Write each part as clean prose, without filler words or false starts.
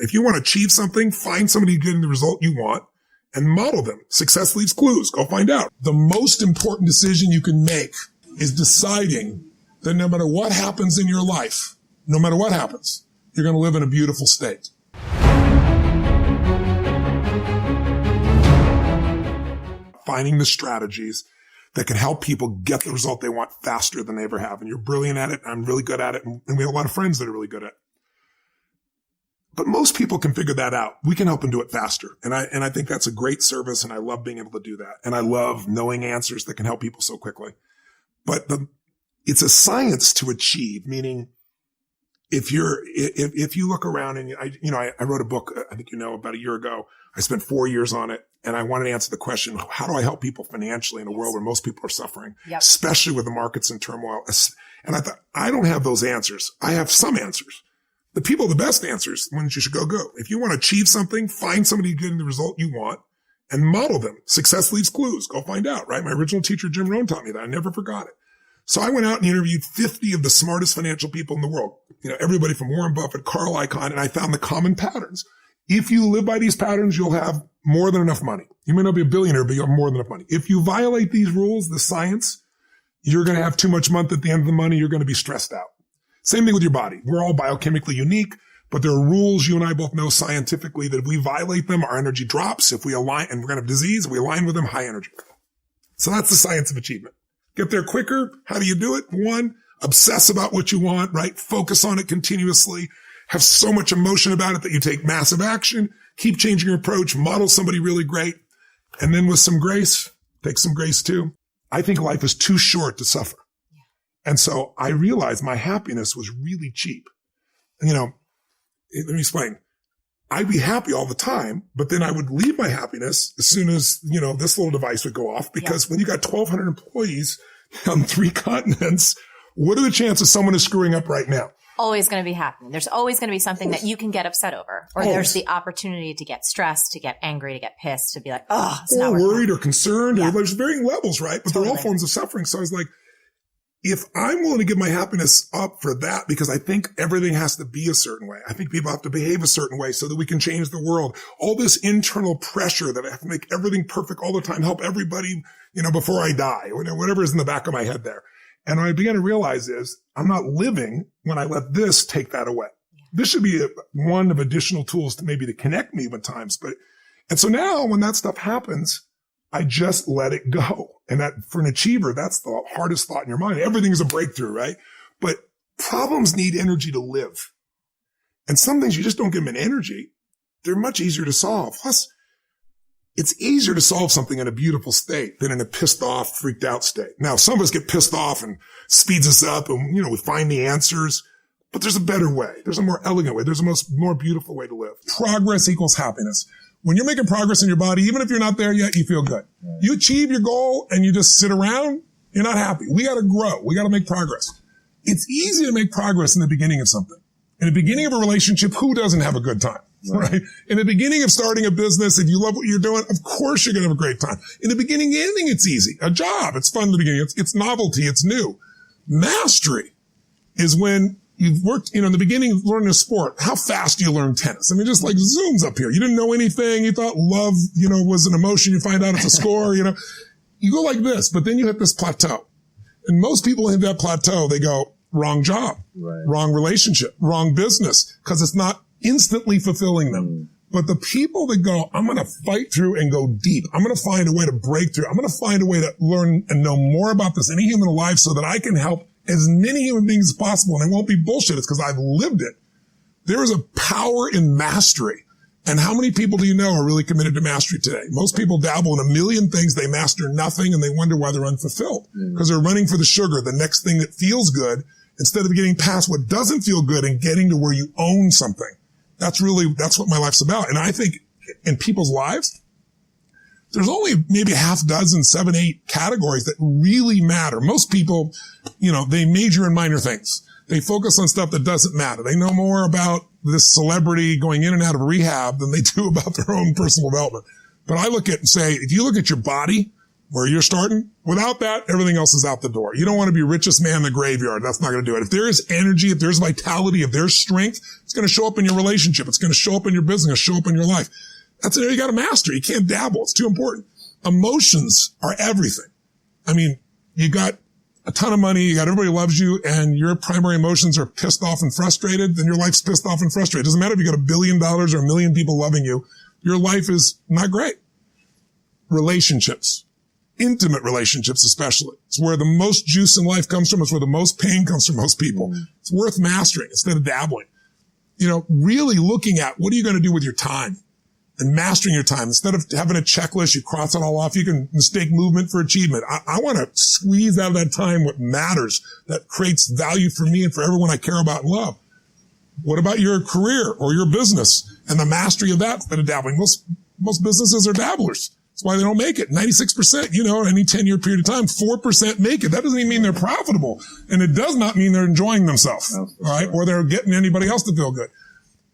If you want to achieve something, find somebody getting the result you want and model them. Success leaves clues. Go find out. The most important decision you can make is deciding that no matter what happens in your life, no matter what happens, you're going to live in a beautiful state. Finding the strategies that can help people get the result they want faster than they ever have. And you're brilliant at it. I'm really good at it. And we have a lot of friends that are really good at it. But most people can figure that out. We can help them do it faster. And I think that's a great service. And I love being able to do that. And I love knowing answers that can help people so quickly. But it's a science to achieve, meaning if you look around and I wrote a book, I think about a year ago. I spent 4 years on it, and I wanted to answer the question, how do I help people financially in a world where most people are suffering, especially with the markets in turmoil? And I thought, I don't have those answers. I have some answers. The people with the best answers, the ones you should go. If you want to achieve something, find somebody getting the result you want and model them. Success leaves clues. Go find out, right? My original teacher, Jim Rohn, taught me that. I never forgot it. So I went out and interviewed 50 of the smartest financial people in the world. Everybody from Warren Buffett, Carl Icahn, and I found the common patterns. If you live by these patterns, you'll have more than enough money. You may not be a billionaire, but you'll have more than enough money. If you violate these rules, the science, you're going to have too much month at the end of the money. You're going to be stressed out. Same thing with your body. We're all biochemically unique, but there are rules you and I both know scientifically that if we violate them, our energy drops. If we align, and we're going to have disease, we align with them, high energy. So that's the science of achievement. Get there quicker. How do you do it? One, obsess about what you want, right? Focus on it continuously. Have so much emotion about it that you take massive action. Keep changing your approach. Model somebody really great. And then with some grace, take some grace too. I think life is too short to suffer. And so I realized my happiness was really cheap. Let me explain. I'd be happy all the time, but then I would leave my happiness as soon as, this little device would go off, because when you got 1,200 employees on 3 continents, what are the chances someone is screwing up right now? Always going to be happening. There's always going to be something that you can get upset over, or there's the opportunity to get stressed, to get angry, to get pissed, to be like, it's not worried or concerned. Yeah. Or there's varying levels, right? But they're all forms of suffering. So I was like, if I'm willing to give my happiness up for that, because I think everything has to be a certain way. I think people have to behave a certain way so that we can change the world. All this internal pressure that I have to make everything perfect all the time, help everybody, before I die, or whatever is in the back of my head there. And what I began to realize is I'm not living when I let this take that away. This should be one of additional tools to connect me with times. And so now when that stuff happens, I just let it go. And that for an achiever, that's the hardest thought in your mind. Everything's a breakthrough, right? But problems need energy to live. And some things you just don't give them an energy. They're much easier to solve. Plus, it's easier to solve something in a beautiful state than in a pissed off, freaked out state. Now, some of us get pissed off and speeds us up and, we find the answers, but there's a better way. There's a more elegant way. There's a more beautiful way to live. Progress equals happiness. When you're making progress in your body, even if you're not there yet, you feel good. Right. You achieve your goal and you just sit around, you're not happy. We got to grow. We got to make progress. It's easy to make progress in the beginning of something. In the beginning of a relationship, who doesn't have a good time? Right? In the beginning of starting a business, if you love what you're doing, of course you're going to have a great time. In the beginning, anything, it's easy. A job, it's fun in the beginning. It's novelty. It's new. Mastery is when you've worked, in the beginning, learning a sport. How fast do you learn tennis? I mean, just like zooms up here. You didn't know anything. You thought love, was an emotion. You find out it's a score, You go like this, but then you hit this plateau. And most people hit that plateau, they go, wrong job, wrong relationship, wrong business, because it's not instantly fulfilling them. But the people that go, I'm going to fight through and go deep. I'm going to find a way to break through. I'm going to find a way to learn and know more about this any human alive so that I can help as many human beings as possible. And it won't be bullshit. It's because I've lived it. There is a power in mastery. And how many people do you know are really committed to mastery today? Most people dabble in a million things. They master nothing and they wonder why they're unfulfilled because they're running for the sugar, the next thing that feels good, instead of getting past what doesn't feel good and getting to where you own something. That's what my life's about. And I think in people's lives, there's only maybe half dozen, 7, 8 categories that really matter. Most people, they major in minor things. They focus on stuff that doesn't matter. They know more about this celebrity going in and out of rehab than they do about their own personal development. But I look at and say, if you look at your body, where you're starting. Without that, everything else is out the door. You don't want to be richest man in the graveyard. That's not going to do it. If there is energy, if there's vitality, if there's strength, it's going to show up in your relationship. It's going to show up in your business, show up in your life. That's an area you got to master. You can't dabble. It's too important. Emotions are everything. I mean, you got a ton of money, you got everybody loves you, and your primary emotions are pissed off and frustrated, then your life's pissed off and frustrated. It doesn't matter if you got $1 billion or 1 million people loving you. Your life is not great. Relationships. Intimate relationships especially. It's where the most juice in life comes from. It's where the most pain comes from most people. It's worth mastering instead of dabbling. Really looking at what are you going to do with your time and mastering your time. Instead of having a checklist, you cross it all off. You can mistake movement for achievement. I want to squeeze out of that time what matters, that creates value for me and for everyone I care about and love. What about your career or your business and the mastery of that instead of dabbling? Most businesses are dabblers. That's why they don't make it. 96%, any 10-year period of time, 4% make it. That doesn't even mean they're profitable. And it does not mean they're enjoying themselves, all right? Or they're getting anybody else to feel good.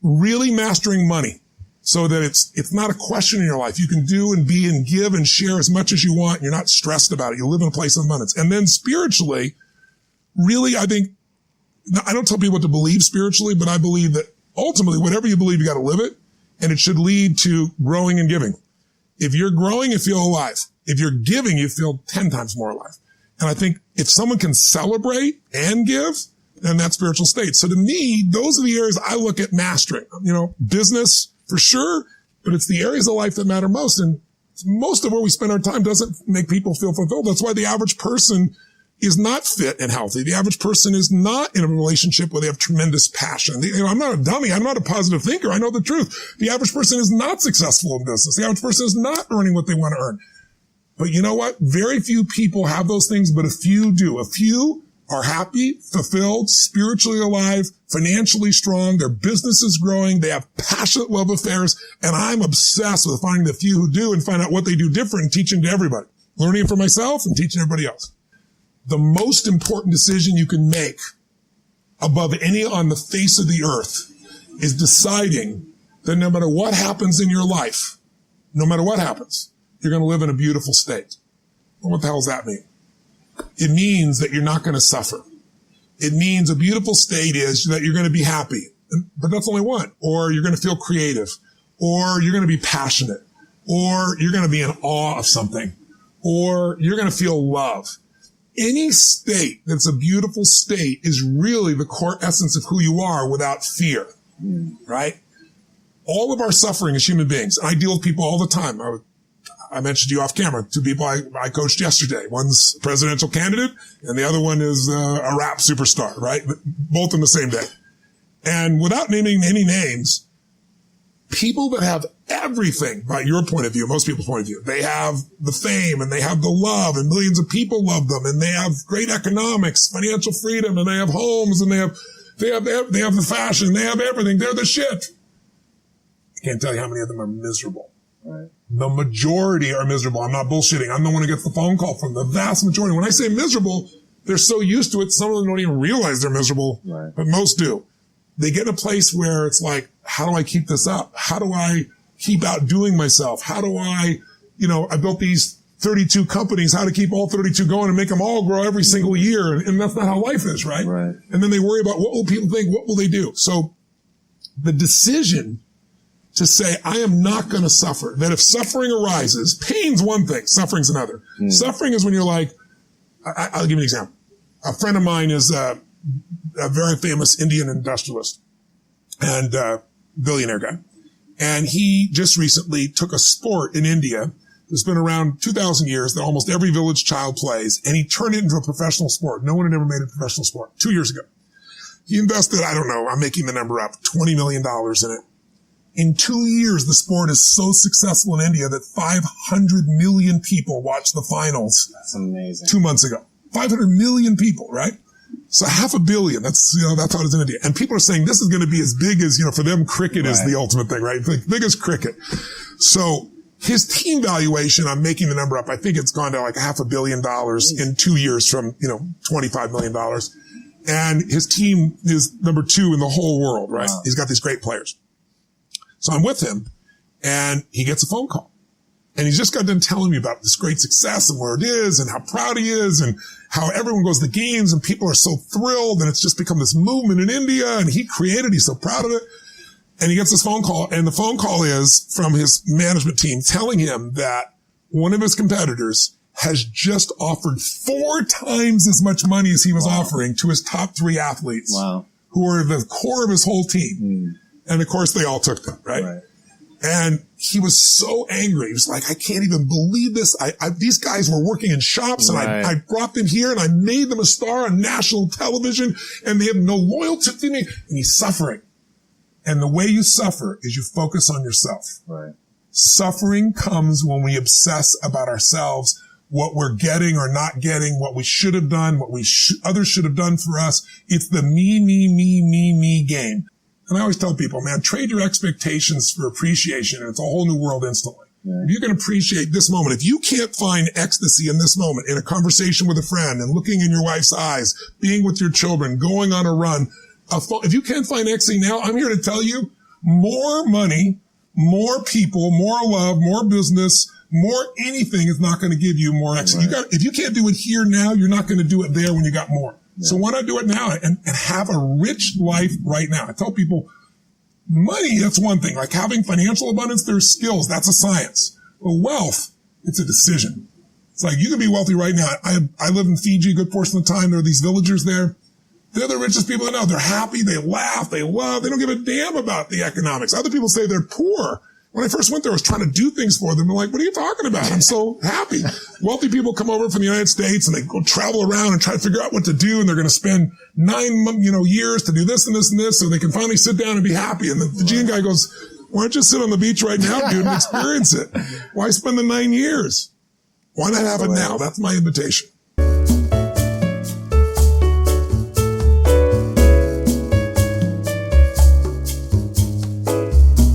Really mastering money so that it's not a question in your life. You can do and be and give and share as much as you want. And you're not stressed about it. You live in a place of abundance. And then spiritually, really, I think, I don't tell people what to believe spiritually, but I believe that ultimately, whatever you believe, you got to live it. And it should lead to growing and giving. If you're growing, you feel alive. If you're giving, you feel 10 times more alive. And I think if someone can celebrate and give, then that's spiritual state. So to me, those are the areas I look at mastering. Business for sure, but it's the areas of life that matter most. And most of where we spend our time doesn't make people feel fulfilled. That's why the average person is not fit and healthy. The average person is not in a relationship where they have tremendous passion. I'm not a dummy. I'm not a positive thinker. I know the truth. The average person is not successful in business. The average person is not earning what they want to earn. But you know what? Very few people have those things, but a few do. A few are happy, fulfilled, spiritually alive, financially strong. Their business is growing. They have passionate love affairs. And I'm obsessed with finding the few who do and find out what they do different and teaching to everybody. Learning it for myself and teaching everybody else. The most important decision you can make above any on the face of the earth is deciding that no matter what happens in your life, no matter what happens, you're going to live in a beautiful state. Well, what the hell does that mean? It means that you're not going to suffer. It means a beautiful state is that you're going to be happy, but that's only one. Or you're going to feel creative, or you're going to be passionate, or you're going to be in awe of something, or you're going to feel love. Any state that's a beautiful state is really the core essence of who you are without fear, right? All of our suffering as human beings, and I deal with people all the time. I mentioned to you off camera, 2 people I coached yesterday. One's a presidential candidate, and the other one is a rap superstar, right? Both in the same day. And without naming any names, people that have everything by your point of view, most people's point of view, they have the fame and they have the love and millions of people love them and they have great economics, financial freedom, and they have homes and they have the fashion, they have everything. They're the shit. I can't tell you how many of them are miserable. Right. The majority are miserable. I'm not bullshitting. I'm the one who gets the phone call from the vast majority. When I say miserable, they're so used to it, some of them don't even realize they're miserable, right. But most do. They get in a place where it's like, how do I keep this up? How do I keep outdoing myself? How do I built these 32 companies, how to keep all 32 going and make them all grow every single year. And that's not how life is, right? Right. And then they worry about what will people think? What will they do? So the decision to say, I am not going to suffer, that if suffering arises, pain's one thing, suffering's another. Suffering is when you're like, I'll give you an example. A friend of mine is a very famous Indian industrialist and billionaire guy. And he just recently took a sport in India that's been around 2,000 years that almost every village child plays, and he turned it into a professional sport. No one had ever made a professional sport 2 years ago. He invested, I don't know, I'm making the number up, $20 million in it. In 2 years, the sport is so successful in India that 500 million people watched the finals. That's amazing. 2 months ago. 500 million people, right? So 500 million, that's how it is in India. And people are saying this is going to be as big as, for them, cricket is the ultimate thing, right? The biggest cricket. So his team valuation, I'm making the number up, I think it's gone to like $500 million in 2 years from, $25 million. And his team is number 2 in the whole world, right? Wow. He's got these great players. So I'm with him and he gets a phone call And he's just got done telling me about this great success and where it is and how proud he is and how everyone goes to the games and people are so thrilled and it's just become this movement in India and he created, he's so proud of it. And he gets this phone call, and the phone call is from his management team telling him that one of his competitors has just offered 4 times as much money as he was offering to his top 3 athletes who are the core of his whole team. And of course they all took them, right? And he was so angry. He was like, I can't even believe this. These guys were working in shops and I brought them here and I made them a star on national television and they have no loyalty to me. And he's suffering. And the way you suffer is you focus on yourself. Suffering comes when we obsess about ourselves, what we're getting or not getting, what we should have done, what others should have done for us. It's the me game. And I always tell people, man, trade your expectations for appreciation and it's a whole new world instantly. If you can appreciate this moment, if you can't find ecstasy in this moment, in a conversation with a friend and looking in your wife's eyes, being with your children, going on a run, if you can't find ecstasy now, I'm here to tell you more money, more people, more love, more business, more anything is not going to give you more ecstasy. If you can't do it here now, you're not going to do it there when you got more. So why not do it now and have a rich life right now? I tell people money, that's one thing. Like having financial abundance, there's skills. That's a science. But wealth, it's a decision. It's like you can be wealthy right now. I live in Fiji a good portion of the time. There are these villagers there. They're the richest people I know. They're happy. They laugh. They love. They don't give a damn about the economics. Other people say they're poor. When I first went there, I was trying to do things for them. I'm like, what are you talking about? I'm so happy. Wealthy people come over from the United States and they go travel around and try to figure out what to do. And they're going to spend 9 years to do this and this and this so they can finally sit down and be happy. And the Fijian guy goes, why don't you sit on the beach right now, dude, and experience it? Why spend the 9 years? Why not have it now? That's my invitation.